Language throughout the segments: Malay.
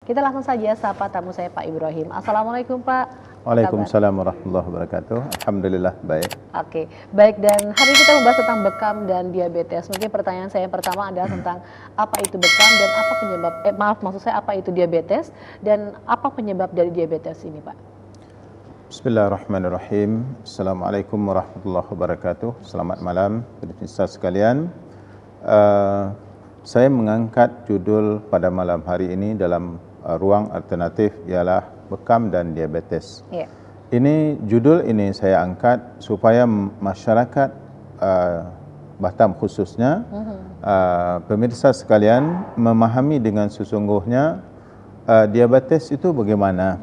Kita langsung saja sapa tamu saya Pak Ibrahim. Assalamualaikum Pak. Waalaikumsalam warahmatullahi wabarakatuh. Alhamdulillah baik. Oke, baik, dan hari ini kita membahas tentang bekam dan diabetes. Mungkin pertanyaan saya yang pertama adalah tentang apa itu bekam dan apa penyebab, maksud saya apa itu diabetes dan apa penyebab dari diabetes ini Pak? Bismillahirrahmanirrahim. Assalamualaikum warahmatullahi wabarakatuh. Selamat malam pemirsa sekalian. Saya mengangkat judul pada malam hari ini dalam ruang alternatif ialah bekam dan diabetes. Yeah. Judul ini saya angkat supaya masyarakat Batam khususnya pemirsa sekalian memahami dengan sesungguhnya diabetes itu bagaimana,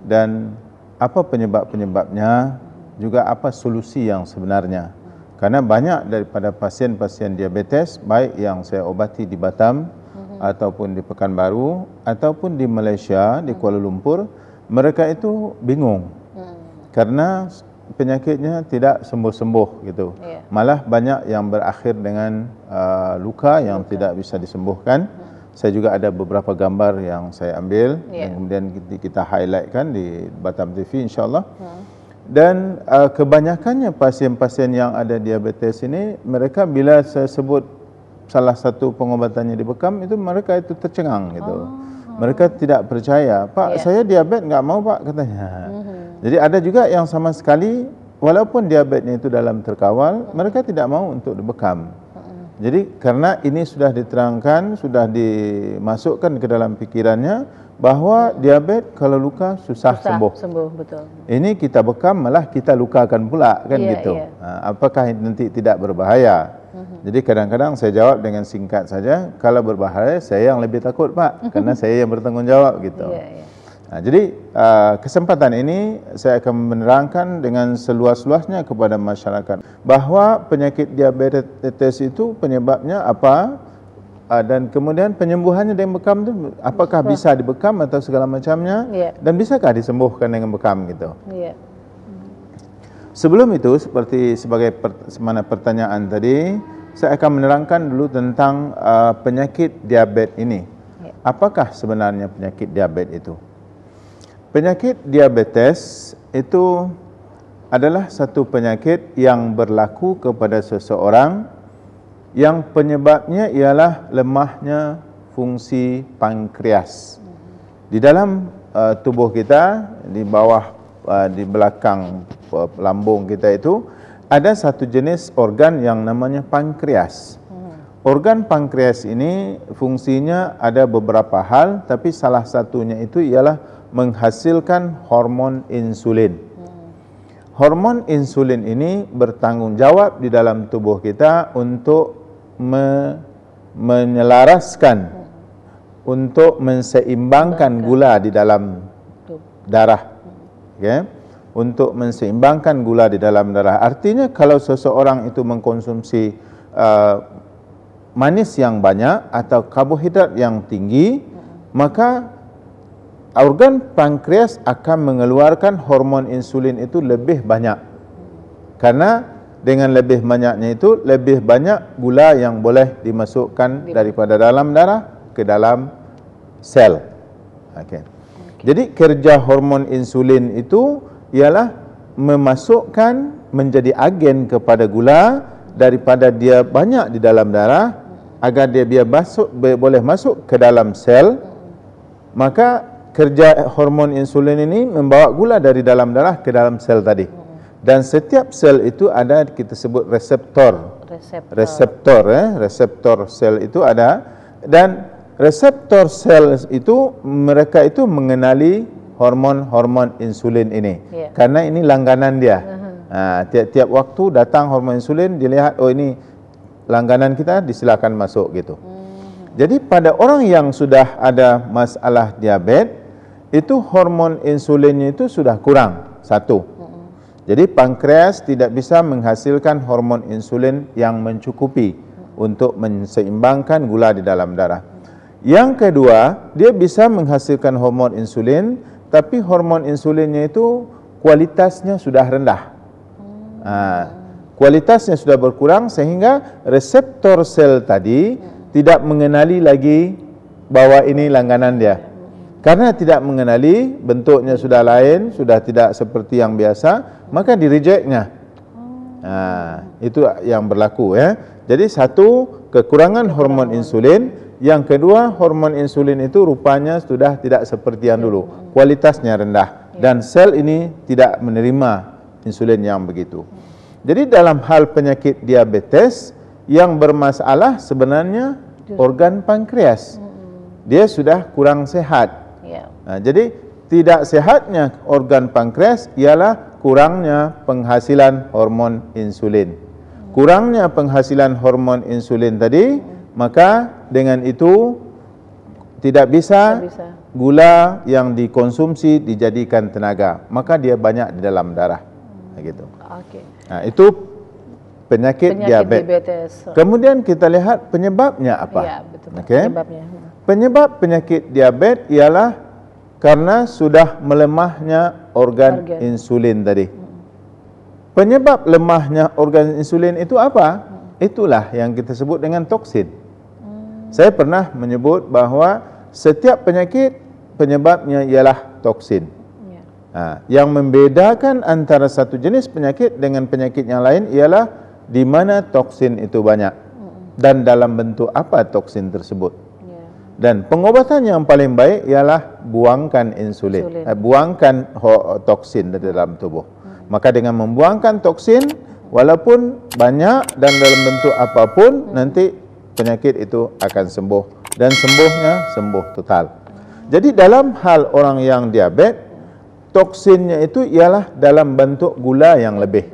dan apa penyebab-penyebabnya, juga apa solusi yang sebenarnya. Karena banyak daripada pasien-pasien diabetes, baik yang saya obati di Batam ataupun di Pekanbaru ataupun di Malaysia, di Kuala Lumpur, mereka itu bingung karena penyakitnya tidak sembuh-sembuh gitu. Malah banyak yang berakhir dengan luka yang tidak bisa disembuhkan. Saya juga ada beberapa gambar yang saya ambil dan kemudian kita highlightkan di Batam TV insyaAllah. Dan kebanyakannya pasien-pasien yang ada diabetes ini, mereka bila saya sebut salah satu pengobatannya di bekam itu, mereka itu tercengang gitu. Mereka tidak percaya, Pak, saya diabetes nggak mau Pak, katanya. Jadi ada juga yang sama sekali walaupun diabetesnya itu dalam terkawal, mereka tidak mau untuk dibekam. Jadi karena ini sudah diterangkan, sudah dimasukkan ke dalam pikirannya bahwa diabetes kalau luka susah sembuh. Betul. Ini kita bekam malah kita lukakan pula kan gitu. Apakah nanti tidak berbahaya? Jadi kadang-kadang saya jawab dengan singkat saja, kalau berbahaya saya yang lebih takut Pak, karena saya yang bertanggung jawab gitu. Jadi kesempatan ini saya akan menerangkan dengan seluas-luasnya kepada masyarakat bahawa penyakit diabetes itu penyebabnya apa, dan kemudian penyembuhannya dengan bekam itu apakah bisa dibekam atau segala macamnya, dan bisakah disembuhkan dengan bekam gitu. Sebelum itu, seperti sebagai mana pertanyaan tadi, saya akan menerangkan dulu tentang penyakit diabetes ini. Apakah sebenarnya penyakit diabetes itu? Penyakit diabetes itu adalah satu penyakit yang berlaku kepada seseorang yang penyebabnya ialah lemahnya fungsi pankreas. Di dalam tubuh kita, di bawah, di belakang lambung kita itu, ada satu jenis organ yang namanya pankreas. Organ pankreas ini fungsinya ada beberapa hal, tapi salah satunya itu ialah menghasilkan hormon insulin. Hormon insulin ini bertanggung jawab di dalam tubuh kita untuk menyelaraskan, untuk menseimbangkan gula di dalam darah. Untuk menseimbangkan gula di dalam darah. Artinya kalau seseorang itu mengkonsumsi manis yang banyak atau karbohidrat yang tinggi, maka organ pankreas akan mengeluarkan hormon insulin itu lebih banyak. Karena dengan lebih banyaknya itu, lebih banyak gula yang boleh dimasukkan daripada dalam darah ke dalam sel. Jadi kerja hormon insulin itu ialah memasukkan, menjadi agen kepada gula daripada dia banyak di dalam darah, agar dia boleh masuk ke dalam sel. Maka kerja hormon insulin ini membawa gula dari dalam darah ke dalam sel tadi. Dan setiap sel itu ada, kita sebut reseptor. Reseptor sel itu ada, dan reseptor sel itu, mereka itu mengenali hormon insulin ini. Karena ini langganan dia. Tiap-tiap waktu datang hormon insulin, dilihat, oh ini langganan kita, disilakan masuk gitu. Jadi pada orang yang sudah ada masalah diabetes, itu hormon insulinnya itu sudah kurang, satu. Jadi pankreas tidak bisa menghasilkan hormon insulin yang mencukupi untuk menseimbangkan gula di dalam darah. Yang kedua, dia bisa menghasilkan hormon insulin, tapi hormon insulinnya itu kualitasnya sudah rendah. Kualitasnya sudah berkurang sehingga reseptor sel tadi tidak mengenali lagi bahwa ini langganan dia. Karena tidak mengenali, bentuknya sudah lain, sudah tidak seperti yang biasa, maka di-rejectnya. Itu yang berlaku ya. Jadi satu, kekurangan hormon insulin. Yang kedua, hormon insulin itu rupanya sudah tidak seperti yang dulu. Kualitasnya rendah. Dan sel ini tidak menerima insulin yang begitu. Jadi dalam hal penyakit diabetes, yang bermasalah sebenarnya organ pankreas. Dia sudah kurang sehat. Jadi tidak sehatnya organ pankreas ialah kurangnya penghasilan hormon insulin. Kurangnya penghasilan hormon insulin tadi, maka dengan itu tidak bisa gula yang dikonsumsi dijadikan tenaga, maka dia banyak di dalam darah. Gitu. Itu penyakit diabetes. Kemudian kita lihat penyebabnya apa. Ya, betul. Penyebab penyakit diabetes ialah karena sudah melemahnya organ insulin tadi. Penyebab lemahnya organ insulin itu apa? Itulah yang kita sebut dengan toksin. Saya pernah menyebut bahawa setiap penyakit penyebabnya ialah toksin. Yang membedakan antara satu jenis penyakit dengan penyakit yang lain ialah di mana toksin itu banyak dan dalam bentuk apa toksin tersebut. Dan pengobatan yang paling baik ialah buangkan insulin. Buangkan toksin dari dalam tubuh. Maka dengan membuangkan toksin, walaupun banyak dan dalam bentuk apapun, nanti penyakit itu akan sembuh. Dan sembuhnya sembuh total. Jadi dalam hal orang yang diabetes, toksinnya itu ialah dalam bentuk gula yang lebih.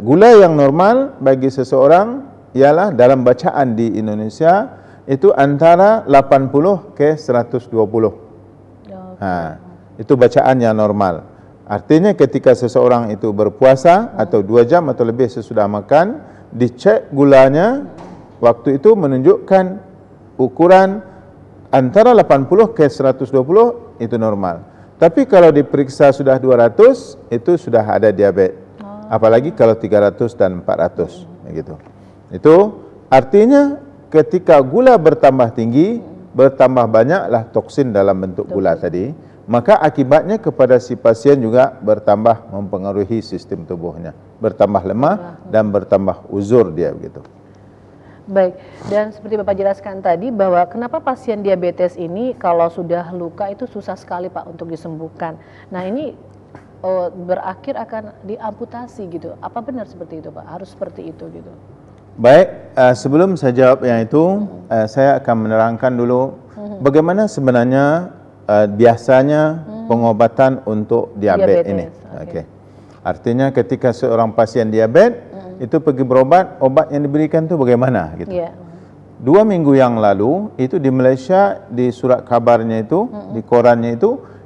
Gula yang normal bagi seseorang ialah dalam bacaan di Indonesia, itu antara 80 ke 120. Itu bacaan yang normal. Artinya ketika seseorang itu berpuasa atau 2 jam atau lebih sesudah makan, dicek gulanya, waktu itu menunjukkan ukuran antara 80 ke 120 itu normal. Tapi kalau diperiksa sudah 200, itu sudah ada diabetes. Apalagi kalau 300 dan 400 begitu. Itu artinya ketika gula bertambah tinggi, bertambah banyaklah toksin dalam bentuk gula tadi, maka akibatnya kepada si pasien juga bertambah mempengaruhi sistem tubuhnya, bertambah lemah dan bertambah uzur dia begitu. Baik, dan seperti Bapak jelaskan tadi bahwa kenapa pasien diabetes ini kalau sudah luka itu susah sekali Pak untuk disembuhkan. Nah ini berakhir akan diamputasi gitu. Apa benar seperti itu Pak? Harus seperti itu gitu? Baik, sebelum saya jawab yang itu, saya akan menerangkan dulu bagaimana sebenarnya biasanya pengobatan untuk diabetes ini. Artinya ketika seorang pasien diabetes itu pergi berobat, obat yang diberikan itu bagaimana gitu. 2 minggu yang lalu itu di Malaysia, di surat kabarnya itu, di korannya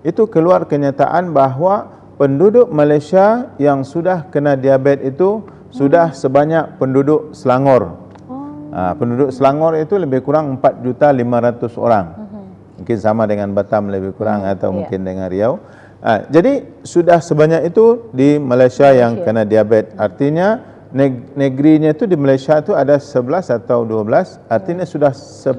itu keluar kenyataan bahawa penduduk Malaysia yang sudah kena diabetes itu sudah sebanyak penduduk Selangor. Penduduk Selangor itu lebih kurang 4.500.000 orang. Mungkin sama dengan Batam lebih kurang atau mungkin dengan Riau. Jadi sudah sebanyak itu di Malaysia yang kena diabetes. Artinya negerinya itu di Malaysia itu ada 11 atau 12. Artinya sudah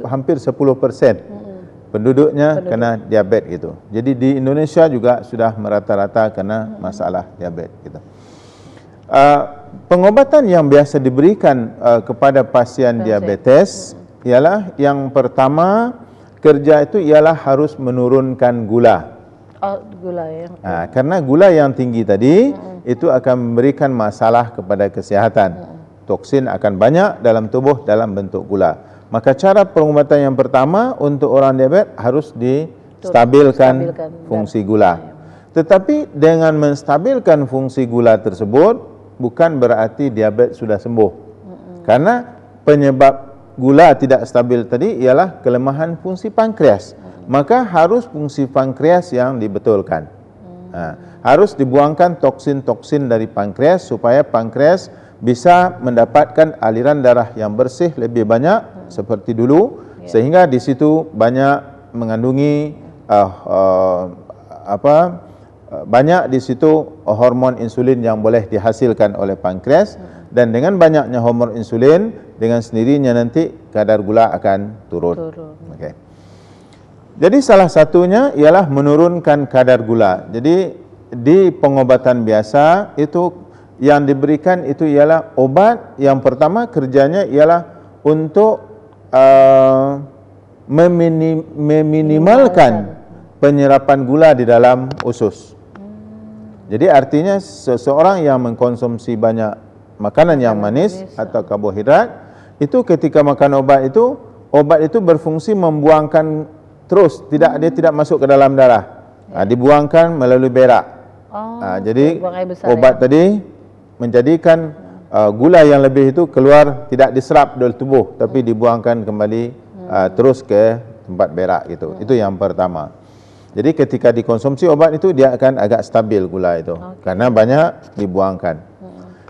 hampir 10% penduduknya kena diabetes gitu. Jadi di Indonesia juga sudah merata-rata kena masalah diabetes gitu. Pengobatan yang biasa diberikan kepada pasien diabetes ialah yang pertama kerja itu ialah harus menurunkan gula. Gula ya. Karena gula yang tinggi tadi itu akan memberikan masalah kepada kesehatan. Toksin akan banyak dalam tubuh dalam bentuk gula. Maka cara pengobatan yang pertama untuk orang diabetes harus distabilkan fungsi gula. Tetapi dengan menstabilkan fungsi gula tersebut bukan berarti diabetes sudah sembuh. Karena penyebab gula tidak stabil tadi ialah kelemahan fungsi pankreas. Maka harus fungsi pankreas yang dibetulkan. Harus dibuangkan toksin-toksin dari pankreas supaya pankreas bisa mendapatkan aliran darah yang bersih lebih banyak seperti dulu, sehingga di situ banyak mengandungi banyak di situ hormon insulin yang boleh dihasilkan oleh pankreas, dan dengan banyaknya hormon insulin dengan sendirinya nanti kadar gula akan turun. Jadi salah satunya ialah menurunkan kadar gula. Jadi di pengobatan biasa itu yang diberikan itu ialah obat yang pertama kerjanya ialah untuk meminimalkan penyerapan gula di dalam usus. Jadi artinya seseorang yang mengkonsumsi banyak makanan yang manis atau karbohidrat, itu ketika makan obat itu berfungsi membuangkan terus, dia tidak masuk ke dalam darah. Dibuangkan melalui berak. Jadi obat tadi menjadikan gula yang lebih itu keluar, tidak diserap dari tubuh, tapi dibuangkan kembali terus ke tempat berak gitu. Itu yang pertama. Jadi ketika dikonsumsi obat itu dia akan agak stabil gula itu, karena banyak dibuangkan.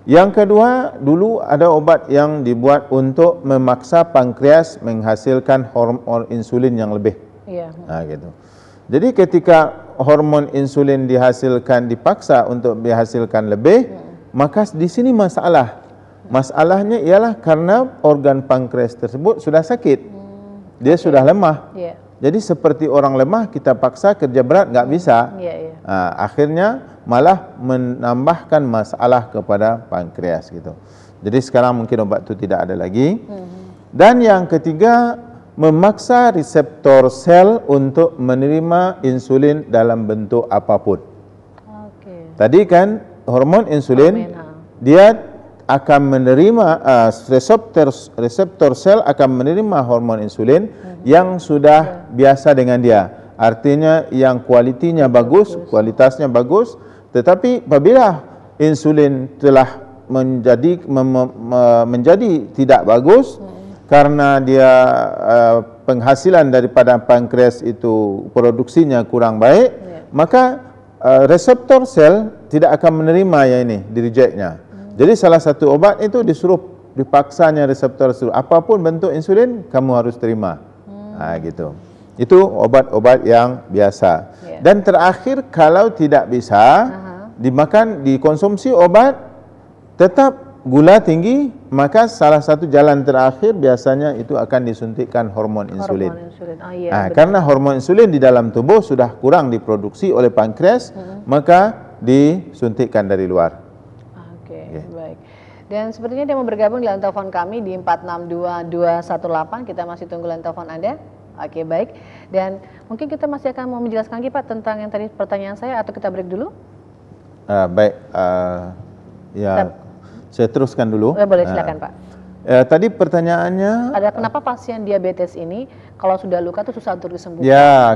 Yang kedua, dulu ada obat yang dibuat untuk memaksa pankreas menghasilkan hormon insulin yang lebih. Gitu. Jadi ketika hormon insulin dipaksa untuk dihasilkan lebih, maka di sini masalah. Masalahnya ialah karena organ pankreas tersebut sudah sakit, dia sudah lemah. Jadi seperti orang lemah kita paksa kerja berat nggak bisa. Akhirnya malah menambahkan masalah kepada pankreas gitu. Jadi sekarang mungkin obat itu tidak ada lagi. Dan yang ketiga, memaksa reseptor sel untuk menerima insulin dalam bentuk apapun. Tadi kan hormon insulin dia akan menerima reseptor sel akan menerima hormon insulin yang sudah biasa dengan dia. Artinya yang kualitinya bagus, kualitasnya bagus, tetapi apabila insulin telah menjadi tidak bagus karena dia penghasilan daripada pankreas itu produksinya kurang baik, maka reseptor sel tidak akan menerima yang ini, di-rejectnya. Jadi salah satu obat itu dipaksanya reseptor sel, apapun bentuk insulin kamu harus terima. Gitu. Itu obat-obat yang biasa. Dan terakhir, kalau tidak bisa dikonsumsi obat tetap gula tinggi, maka salah satu jalan terakhir biasanya itu akan disuntikkan hormon insulin. Karena hormon insulin di dalam tubuh sudah kurang diproduksi oleh pankreas, maka disuntikkan dari luar. Baik. Dan sepertinya dia mau bergabung di line telepon kami di 462218. Kita masih tunggu line telepon Anda. Baik. Dan mungkin kita masih akan mau menjelaskan lagi Pak tentang yang tadi pertanyaan saya, atau kita break dulu? Baik. Saya teruskan dulu. Boleh, silakan Pak. Tadi pertanyaannya ada kenapa pasien diabetes ini kalau sudah luka itu susah untuk disembuhkan?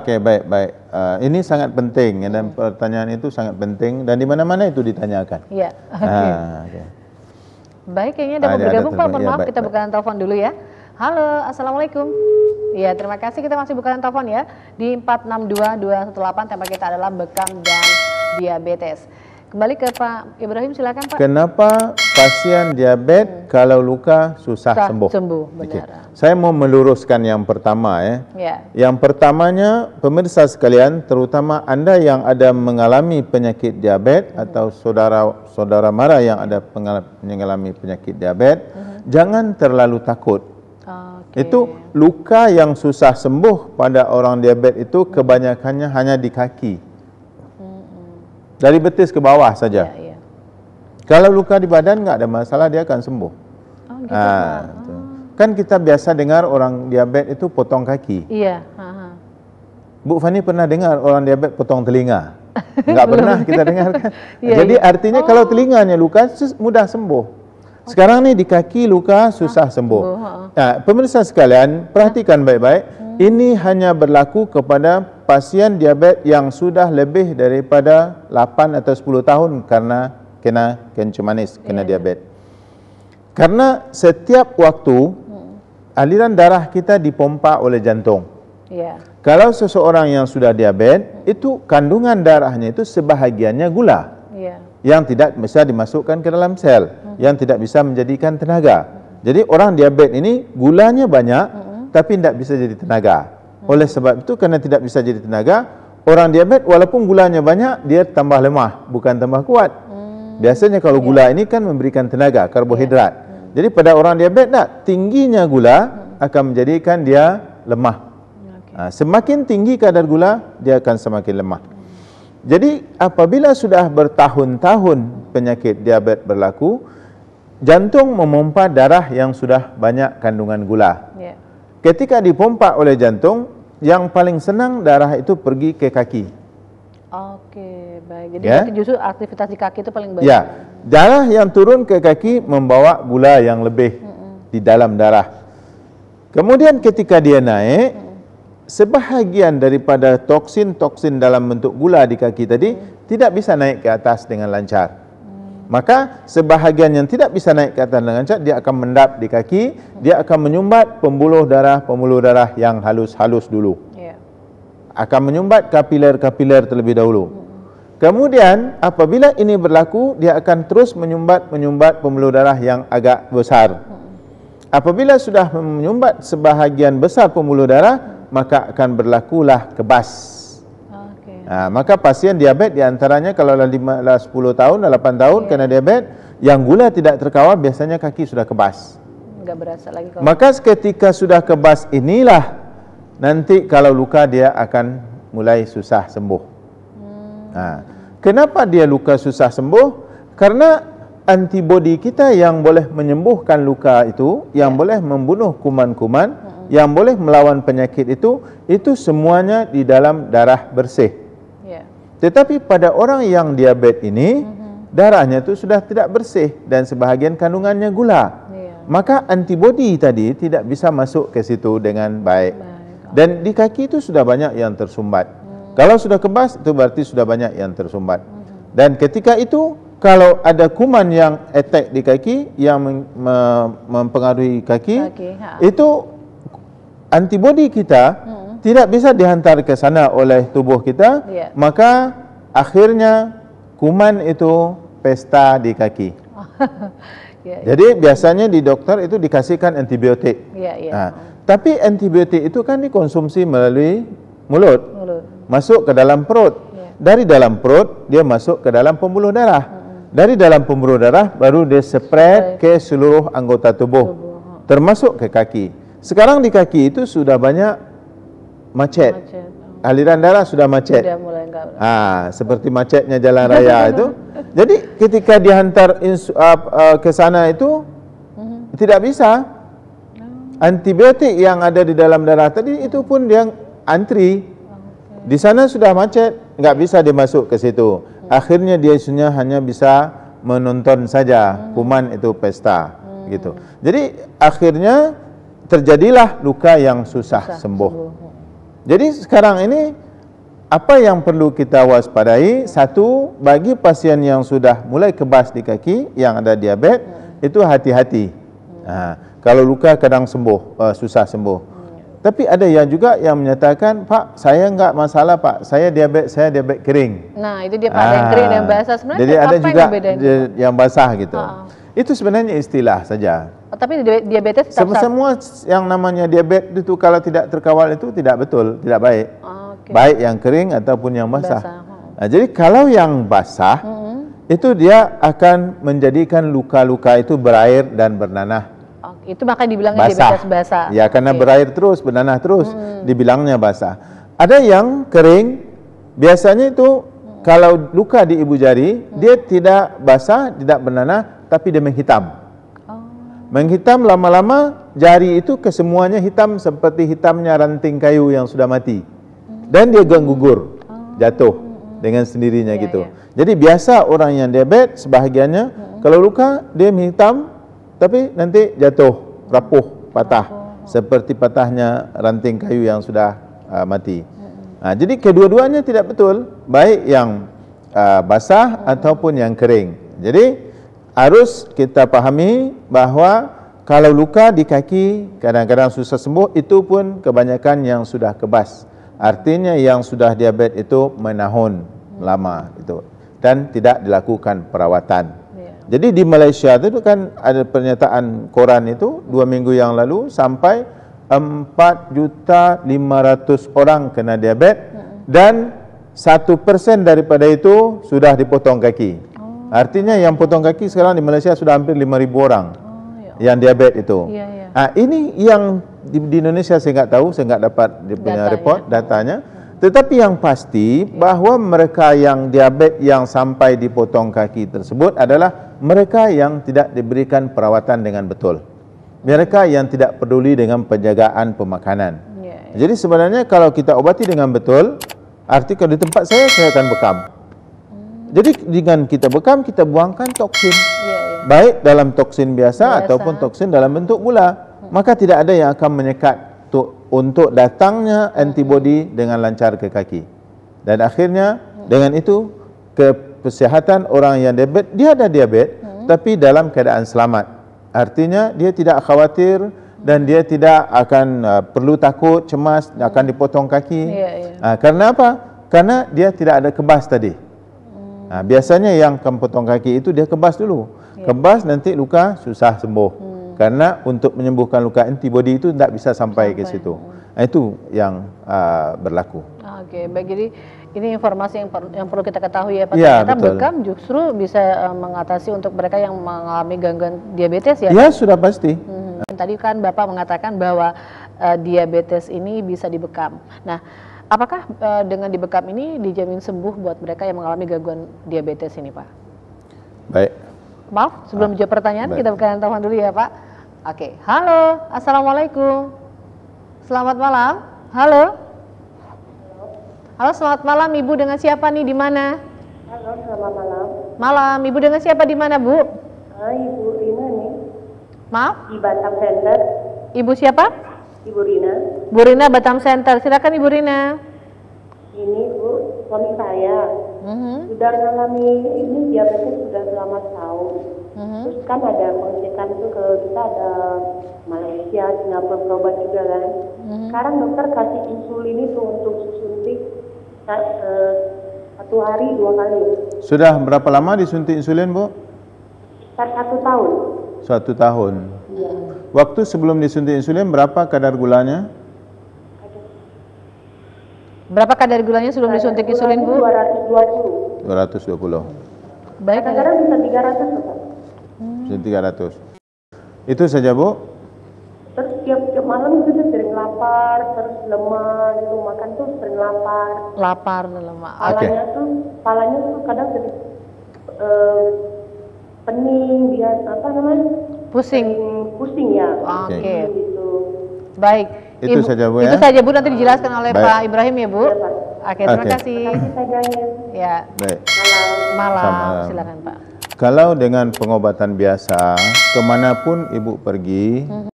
Baik. Ini sangat penting dan pertanyaan itu sangat penting dan di mana-mana itu ditanyakan. Baik, kayaknya ada mau bergabung Pak. Mohon maaf, kita buka telepon dulu ya. Halo, assalamualaikum. Terima kasih, kita masih buka telepon ya di 462218. Tema kita adalah bekam dan diabetes. Kembali ke Pak Ibrahim, silakan Pak. Kenapa pasien diabetes kalau luka susah sembuh? Benar. Saya mau meluruskan yang pertama Yang pertamanya, pemirsa sekalian, terutama Anda yang ada mengalami penyakit diabetes atau saudara mara yang ada mengalami penyakit diabetes, jangan terlalu takut. Itu luka yang susah sembuh pada orang diabetes itu kebanyakannya hanya di kaki. Dari betis ke bawah saja. Kalau luka di badan nggak ada masalah, dia akan sembuh. Kan kita biasa dengar orang diabetes itu potong kaki. Bu Fani pernah dengar orang diabetes potong telinga? Nggak pernah kita dengar kan? Jadi artinya kalau telinganya luka mudah sembuh. Sekarang nih di kaki luka susah sembuh. Pemirsa sekalian, perhatikan baik-baik. Ini hanya berlaku kepada pasien diabetes yang sudah lebih daripada 8 atau 10 tahun karena kena kencing manis, kena diabetes. Karena setiap waktu aliran darah kita dipompa oleh jantung. Kalau seseorang yang sudah diabetes, itu kandungan darahnya itu sebahagiannya gula. Yang tidak bisa dimasukkan ke dalam sel, yang tidak bisa menjadikan tenaga. Jadi orang diabetes ini gulanya banyak, tapi tidak bisa jadi tenaga. Oleh sebab itu, karena tidak bisa jadi tenaga, orang diabetes walaupun gulanya banyak, dia tambah lemah, bukan tambah kuat. Biasanya kalau gula ini kan memberikan tenaga, karbohidrat. Jadi pada orang diabetes, tingginya gula akan menjadikan dia lemah. Semakin tinggi kadar gula, dia akan semakin lemah. Jadi apabila sudah bertahun-tahun penyakit diabetes berlaku, jantung memompa darah yang sudah banyak kandungan gula. Ketika dipompa oleh jantung, yang paling senang darah itu pergi ke kaki. Oke, baik. Jadi justru aktivitas di kaki itu paling banyak. Ya, darah yang turun ke kaki membawa gula yang lebih di dalam darah. Kemudian ketika dia naik, sebahagian daripada toksin-toksin dalam bentuk gula di kaki tadi tidak bisa naik ke atas dengan lancar. Maka sebahagian yang tidak bisa naik ke atas dengan lancar, dia akan mendap di kaki, dia akan menyumbat pembuluh darah yang halus-halus dulu. Akan menyumbat kapiler-kapiler terlebih dahulu. Kemudian apabila ini berlaku, dia akan terus menyumbat pembuluh darah yang agak besar. Apabila sudah menyumbat sebahagian besar pembuluh darah, maka akan berlakulah kebas. Maka pasien diabetes diantaranya kalau 10 tahun, 8 tahun kena diabetes, yang gula tidak terkawal biasanya kaki sudah kebas. Enggak berasa lagi kalau. Maka ketika sudah kebas inilah nanti kalau luka dia akan mulai susah sembuh. Kenapa dia luka susah sembuh? Karena antibodi kita yang boleh menyembuhkan luka itu, yang boleh membunuh kuman-kuman, yang boleh melawan penyakit itu semuanya di dalam darah bersih. Tetapi pada orang yang diabetes ini, darahnya itu sudah tidak bersih dan sebahagian kandungannya gula. Maka antibodi tadi tidak bisa masuk ke situ dengan baik. Dan di kaki itu sudah banyak yang tersumbat. Kalau sudah kebas, itu berarti sudah banyak yang tersumbat. Dan ketika itu, kalau ada kuman yang attack di kaki, yang mempengaruhi kaki, itu antibodi kita tidak bisa dihantar ke sana oleh tubuh kita, maka akhirnya kuman itu pesta di kaki. Jadi biasanya di dokter itu dikasihkan antibiotik. Tapi antibiotik itu kan dikonsumsi melalui mulut, masuk ke dalam perut. Dari dalam perut dia masuk ke dalam pembuluh darah. Dari dalam pembuluh darah baru dia spread ke seluruh anggota tubuh, termasuk ke kaki. Sekarang di kaki itu sudah banyak macet. Aliran darah sudah macet. Seperti macetnya jalan raya itu. Jadi ketika dihantar ke sana itu tidak bisa. Antibiotik yang ada di dalam darah tadi itu pun dia antri. Di sana sudah macet, nggak bisa dimasuk ke situ. Akhirnya dia hanya bisa menonton saja kuman itu pesta, gitu. Jadi akhirnya terjadilah luka yang susah sembuh. Jadi sekarang ini apa yang perlu kita waspadai? Satu, bagi pasien yang sudah mulai kebas di kaki yang ada diabetes, itu hati-hati. Kalau luka kadang sembuh, susah sembuh. Tapi ada yang juga yang menyatakan, Pak, saya enggak masalah Pak, saya diabetes kering. Nah itu dia Pak, ada yang kering dan basah. Sebenarnya jadi ada juga yang basah gitu. Itu sebenarnya istilah saja. Tapi diabetes tetap semua yang namanya diabetes itu kalau tidak terkawal itu tidak betul, tidak baik. Baik yang kering ataupun yang basah. Jadi kalau yang basah, itu dia akan menjadikan luka-luka itu berair dan bernanah. Itu makanya dibilangnya diabetes basah. Ya, karena berair terus, bernanah terus, dibilangnya basah. Ada yang kering, biasanya itu kalau luka di ibu jari, dia tidak basah, tidak bernanah, tapi dia menghitam. Menghitam lama-lama, jari itu kesemuanya hitam seperti hitamnya ranting kayu yang sudah mati. Dan dia gugur, jatuh dengan sendirinya gitu. Jadi biasa orang yang diabetes, sebahagiannya, kalau luka, dia menghitam, tapi nanti jatuh, rapuh, patah, seperti patahnya ranting kayu yang sudah mati. Jadi kedua-duanya tidak betul, baik yang basah ataupun yang kering. Jadi harus kita pahami bahwa kalau luka di kaki kadang-kadang susah sembuh, itu pun kebanyakan yang sudah kebas. Artinya yang sudah diabetes itu menahun lama itu dan tidak dilakukan perawatan. Jadi di Malaysia itu kan ada pernyataan koran itu 2 minggu yang lalu sampai 4.500.000 orang kena diabetes dan 1% daripada itu sudah dipotong kaki. Artinya yang potong kaki sekarang di Malaysia sudah hampir 5.000 orang yang diabetes itu. Ini yang di Indonesia saya nggak tahu, saya nggak dapat dia punya report datanya. Tetapi yang pasti bahwa mereka yang diabetes yang sampai dipotong kaki tersebut adalah mereka yang tidak diberikan perawatan dengan betul. Mereka yang tidak peduli dengan penjagaan pemakanan. Jadi sebenarnya kalau kita obati dengan betul, arti kalau di tempat saya akan bekam. Jadi dengan kita bekam, kita buangkan toksin. Baik dalam toksin biasa ataupun toksin dalam bentuk gula. Maka tidak ada yang akan menyekat untuk datangnya antibodi dengan lancar ke kaki. Dan akhirnya dengan itu kesehatan orang yang diabetes, dia ada diabetes tapi dalam keadaan selamat. Artinya dia tidak khawatir dan dia tidak akan perlu takut, cemas akan dipotong kaki. Karena apa? Karena dia tidak ada kebas tadi. Biasanya yang akan potong kaki itu dia kebas dulu. Kebas nanti luka susah sembuh. Karena untuk menyembuhkan luka antibodi itu tidak bisa sampai ke situ. Itu yang berlaku. Oke, baik. Jadi ini informasi yang perlu kita ketahui ya Pak. Ternyata bekam justru bisa mengatasi untuk mereka yang mengalami gangguan diabetes ya? Ya, sudah pasti. Tadi kan Bapak mengatakan bahwa diabetes ini bisa dibekam. Nah, apakah dengan dibekam ini dijamin sembuh buat mereka yang mengalami gangguan diabetes ini Pak? Baik. Maaf, sebelum menjawab pertanyaan, kita bukan telepon dulu ya Pak. Oke, halo, assalamualaikum. Selamat malam. Halo. Halo, selamat malam. Ibu dengan siapa nih? Di mana? Halo, selamat malam. Malam. Ibu dengan siapa di mana, Bu? Ibu Rina nih. Maaf? Di Batam Center. Ibu siapa? Ibu Rina. Bu Rina, Batam Center. Silakan Ibu Rina. Ini Bu, suami saya sudah mengalami ini diabetes sudah selama setahun. Terus kan ada pengecekan itu ke kita ada Malaysia, Singapura berobat juga kan. Sekarang dokter kasih insulin itu untuk suntik 1 hari 2 kali. Sudah berapa lama disuntik insulin, Bu? Sekitar 1 tahun. 1 tahun. Iya. Waktu sebelum disuntik insulin berapa kadar gulanya? Berapa kadar gulanya sebelum disuntik insulin, Bu? 220. 220. Baik. Kadang-kadang bisa 300, Pak. 300. Itu saja, Bu? Terus tiap malam itu sering lapar, terus lemah gitu, makan tuh sering lapar. Lapar dan lemah. Palanya tuh kadang sedikit pening, dia apa namanya? Pusing. Pusing ya. Oke. Gitu. Baik. Itu saja, Bu, ya. Itu saja, Bu, nanti dijelaskan oleh Pak Ibrahim ya, Bu. Iya, Pak. Oke, terima kasih. Saja Ya. Baik. Malam. Silakan, Pak. Kalau dengan pengobatan biasa, kemanapun ibu pergi,